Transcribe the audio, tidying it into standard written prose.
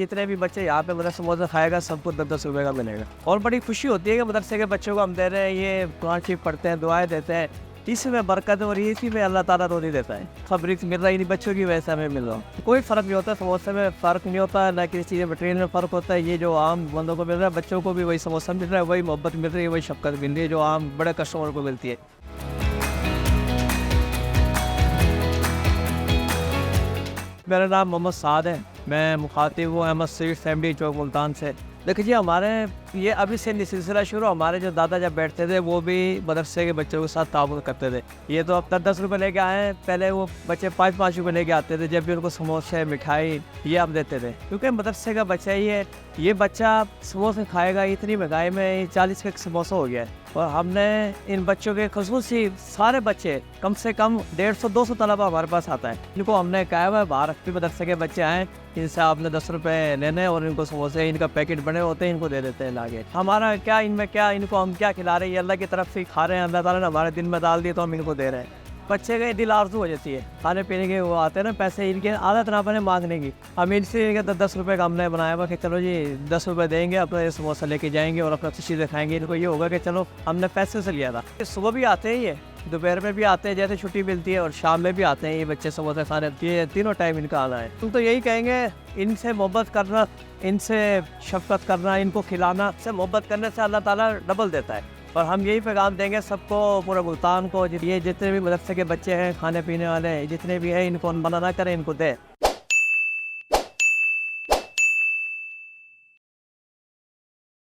जितने भी बच्चे यहाँ पे मतलब समोसा खाएगा सबको 10-10 रुपये का मिलेगा। और बड़ी खुशी होती है कि मदरसे के बच्चों को हम दे रहे हैं, ये कुरान शरीफ पढ़ते हैं, दुआएं देते हैं, इसमें बरकत है और इसी में अल्लाह ताला रोज़ी देता है। सब रिस्क मिल रहा है, इन बच्चों की वजह से हमें मिल रहा है। कोई फ़र्क नहीं होता, समोसे में फ़र्क नहीं होता, ना किसी चीज़ मटेरियल में फ़र्क होता है। ये जो आम बंदों को मिल रहा है, बच्चों को भी वही समोसा मिल रहा है, वही मोहब्बत मिल रही है, वही शफ़क़त मिल रही है जो आम बड़े कस्टमर को मिलती है। मेरा नाम मोहम्मद साद है, मैं मुखातिब हूँ अहमद स्वीट्स फैमिली चौक मुल्तान से। देखिए जी, हमारे ये अभी से नहीं सिलसिला शुरू। हमारे जो दादा जब बैठते थे वो भी मदरसे के बच्चों के साथ ताउन करते थे। ये तो अब 10-10 रुपये लेके आए हैं, पहले वो बच्चे 5-5 रुपये लेके आते थे, जब भी उनको समोसे मिठाई ये हम देते थे, क्योंकि मदरसे का बच्चा ही है। ये बच्चा समोसे खाएगा, इतनी महंगाई में 40 का एक समोसा हो गया है। और हमने इन बच्चों के खसूसी सारे बच्चे कम से कम 150-200 तलबा हमारे पास आता है, इनको हमने कहा हुआ है बाहर भी मदरसे के बच्चे आएँ, इनसे आपने 10 रुपये लेने और इनको समोसे इनका पैकेट बने होते हैं, इनको दे देते हैं लाके। हमारा क्या इनमें क्या, इनको हम क्या खिला रहे हैं, ये अल्लाह की तरफ से खा रहे हैं, अल्लाह ताला ने हमारे दिल में डाल दिए तो हम इनको दे रहे हैं। बच्चे के दिल आरज़ू हो जाती है खाने पीने के, वो आते हैं ना पैसे, इनके आदत ना बने मांगने की। हम इनसे 10 रुपये का हमने बनाया हुआ कि चलो जी 10 रुपये देंगे, अपना ये समोसा लेके जाएंगे और अपना चीज़ें खाएंगे। इनको ये होगा कि चलो हमने पैसे से लिया था। सुबह भी आते हैं, ये दोपहर में भी आते हैं, जैसे छुट्टी मिलती है, और शाम में भी आते हैं ये बच्चे समोसे खाने। ये तीनों टाइम इनका आना है। तुम तो यही कहेंगे, इनसे मोहब्बत करना, इनसे शफकत करना, इनको खिलाना, से मोहब्बत करने से अल्लाह ताला डबल देता है। और हम यही पैगाम देंगे सबको, पूरे मुल्तान को, ये जितने भी मदरसे के बच्चे हैं, खाने पीने वाले जितने भी हैं, इनको मना ना करें, इनको दें।